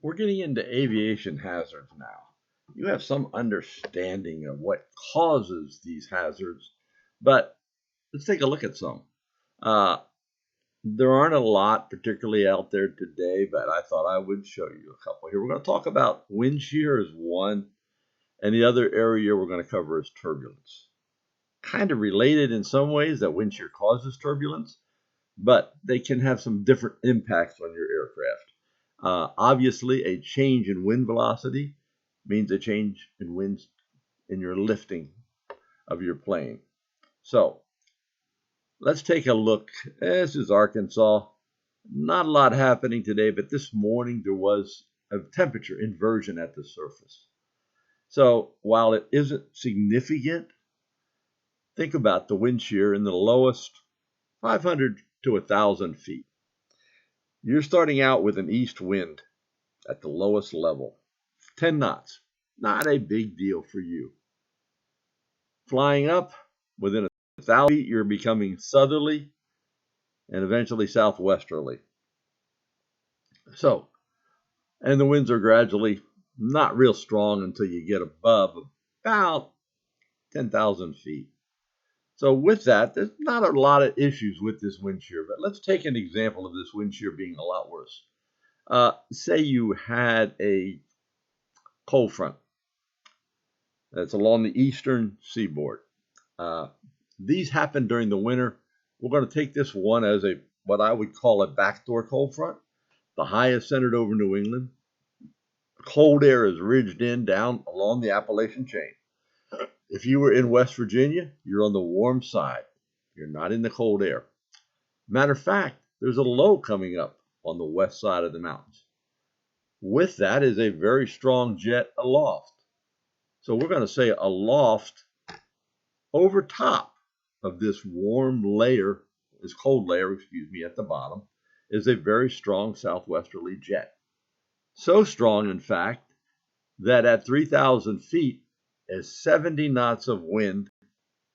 We're getting into aviation hazards now. You have some understanding of what causes these hazards, but let's take a look at some. Uh, there aren't a lot particularly out there today, but I thought I would show you a couple here. We're going to talk about wind shear as one, and the other area we're going to cover is turbulence. Kind of related in some ways that wind shear causes turbulence, but they can have some different impacts on your aircraft. Obviously, a change in wind velocity means a change in winds in your lifting of your plane. So let's take a look. This is Arkansas. Not a lot happening today, but this morning there was a temperature inversion at the surface. So while it isn't significant, think about the wind shear in the lowest 500 to 1,000 feet. You're starting out with an east wind at the lowest level, 10 knots. Not a big deal for you. Flying up within 1,000 feet, you're becoming southerly and eventually southwesterly. So, and the winds are gradually not real strong until you get above about 10,000 feet. So with that, there's not a lot of issues with this wind shear, but let's take an example of this wind shear being a lot worse. Say you had a cold front that's along the eastern seaboard. These happen during the winter. We're going to take this one as what I would call a backdoor cold front. The high is centered over New England. Cold air is ridged in down along the Appalachian chain. If you were in West Virginia, you're on the warm side. You're not in the cold air. Matter of fact, there's a low coming up on the west side of the mountains. With that is a very strong jet aloft. So we're going to say aloft over top of this warm layer, this cold layer, at the bottom, is a very strong southwesterly jet. So strong, in fact, that at 3,000 feet is 70 knots of wind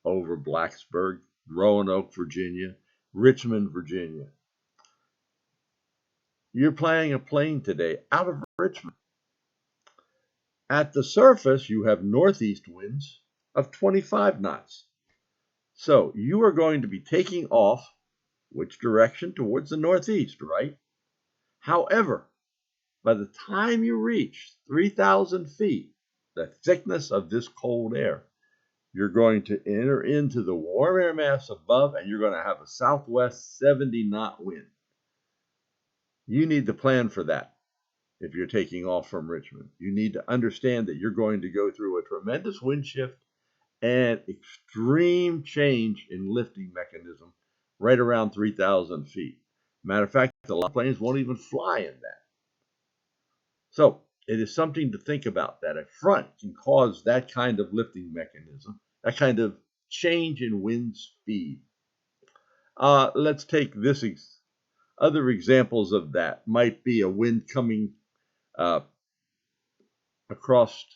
over Blacksburg, Roanoke, Virginia, Richmond, Virginia. You're flying a plane today out of Richmond. At the surface, you have northeast winds of 25 knots. So you are going to be taking off which direction? Towards the northeast, right? However, by the time you reach 3,000 feet, the thickness of this cold air, you're going to enter into the warm air mass above, and you're going to have a southwest 70-knot wind. You need to plan for that if you're taking off from Richmond. You need to understand that you're going to go through a tremendous wind shift and extreme change in lifting mechanism right around 3,000 feet. Matter of fact, a lot of planes won't even fly in that. So it is something to think about, that a front can cause that kind of lifting mechanism, that kind of change in wind speed. Let's take this. Other examples of that might be a wind coming across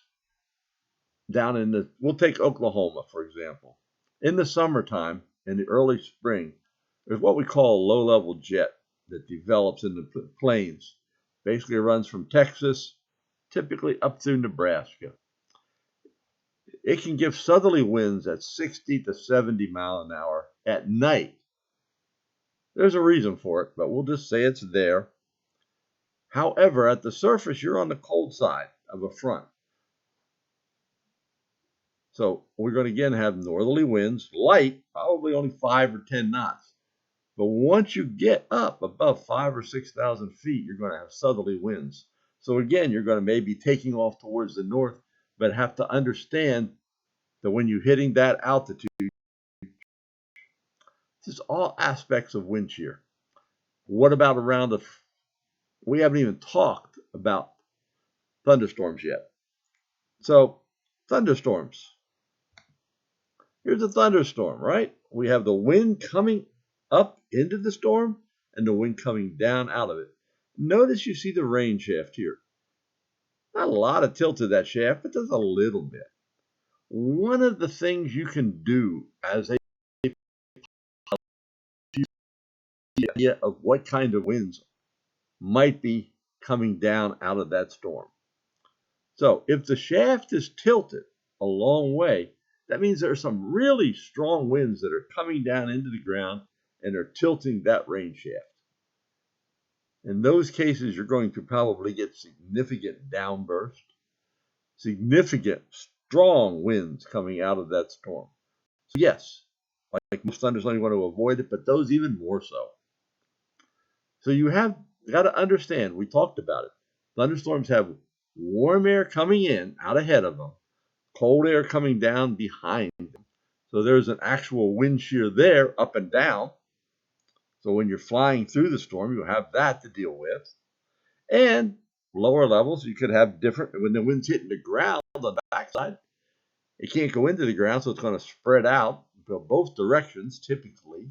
down in the, we'll take Oklahoma, for example. In the summertime, in the early spring, there's what we call a low-level jet that develops in the plains. Basically, it runs from Texas, typically up through Nebraska. It can give southerly winds at 60 to 70 mile an hour at night. There's a reason for it, but we'll just say it's there. However, at the surface, you're on the cold side of a front. So we're going to again have northerly winds, light, probably only 5 or 10 knots. But once you get up above 5,000 or 6,000 feet, you're going to have southerly winds. So again, you're going to maybe taking off towards the north, but have to understand that when you're hitting that altitude, this is all aspects of wind shear. What about around the, we haven't even talked about thunderstorms yet. So thunderstorms. Here's a thunderstorm, right? We have the wind coming up into the storm and the wind coming down out of it. Notice you see the rain shaft here. Not a lot of tilt to that shaft, but there's a little bit. One of the things you can do as a idea of what kind of winds might be coming down out of that storm. So if the shaft is tilted a long way, that means there are some really strong winds that are coming down into the ground and are tilting that rain shaft. In those cases, you're going to probably get significant downburst, significant strong winds coming out of that storm. So yes, like most thunderstorms, you want to avoid it, but those even more so. So you got to understand, we talked about it. Thunderstorms have warm air coming in out ahead of them, cold air coming down behind them. So there's an actual wind shear there, up and down. So when you're flying through the storm, you have that to deal with. And lower levels, you could have different, when the wind's hitting the ground on the backside, it can't go into the ground, so it's going to spread out both directions typically.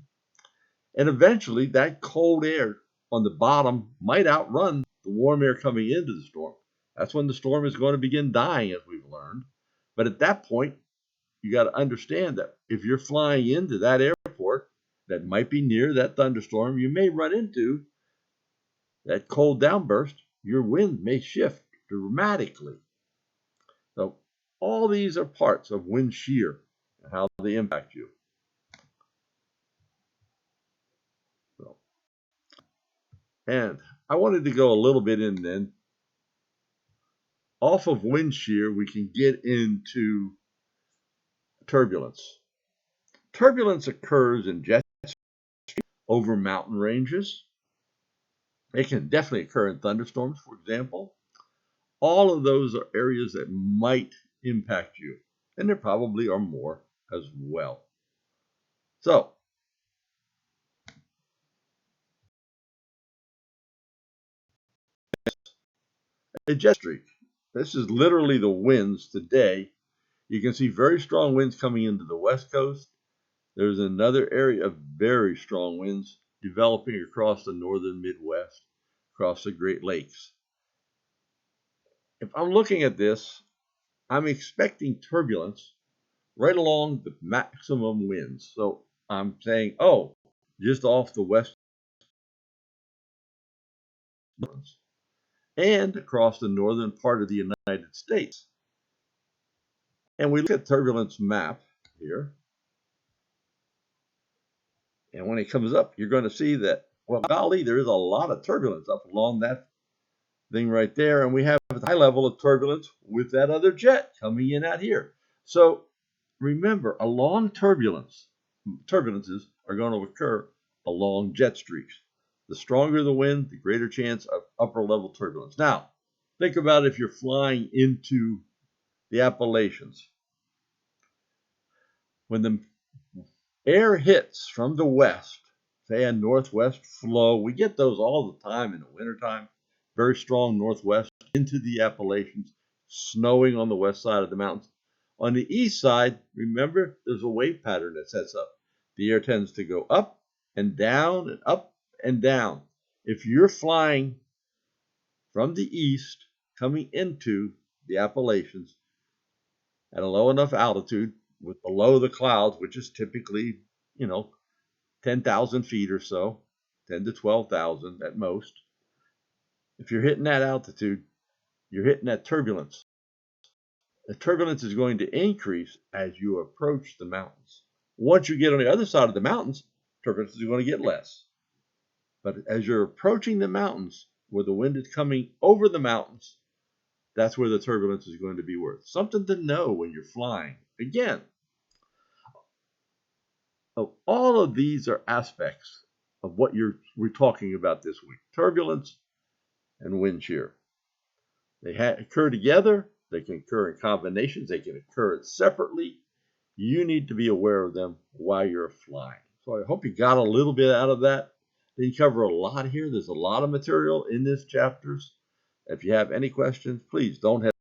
And eventually that cold air on the bottom might outrun the warm air coming into the storm. That's when the storm is going to begin dying, as we've learned. But at that point, you got to understand that if you're flying into that airport that might be near that thunderstorm, you may run into that cold downburst. Your wind may shift dramatically. So all these are parts of wind shear and how they impact you. And I wanted to go a little bit in then. Off of wind shear, we can get into turbulence. Turbulence occurs in jet stream over mountain ranges. It can definitely occur in thunderstorms, for example. All of those are areas that might impact you, and there probably are more as well. So, a jet stream. This is literally the winds today. You can see very strong winds coming into the west coast. There's another area of very strong winds developing across the northern Midwest, across the Great Lakes. If I'm looking at this, I'm expecting turbulence right along the maximum winds. So I'm saying, oh, just off the west and across the northern part of the United States. And we look at turbulence map here. And when it comes up, you're going to see that, well, golly, there is a lot of turbulence up along that thing right there. And we have a high level of turbulence with that other jet coming in out here. So remember, along turbulences are going to occur along jet streaks. The stronger the wind, the greater chance of upper level turbulence. Now, think about if you're flying into the Appalachians. When the air hits from the west, say a northwest flow, we get those all the time in the wintertime, very strong northwest into the Appalachians, snowing on the west side of the mountains. On the east side, remember, there's a wave pattern that sets up. The air tends to go up and down and up and down. If you're flying from the east, coming into the Appalachians at a low enough altitude, with below the clouds, which is typically, 10,000 feet or so, 10 to 12,000 at most. If you're hitting that altitude, you're hitting that turbulence. The turbulence is going to increase as you approach the mountains. Once you get on the other side of the mountains, turbulence is going to get less. But as you're approaching the mountains, where the wind is coming over the mountains, that's where the turbulence is going to be worth. Something to know when you're flying. Again, all of these are aspects of what we're talking about this week. Turbulence and wind shear. They occur together. They can occur in combinations. They can occur separately. You need to be aware of them while you're flying. So I hope you got a little bit out of that. They cover a lot here. There's a lot of material in this chapters. If you have any questions, please don't hesitate.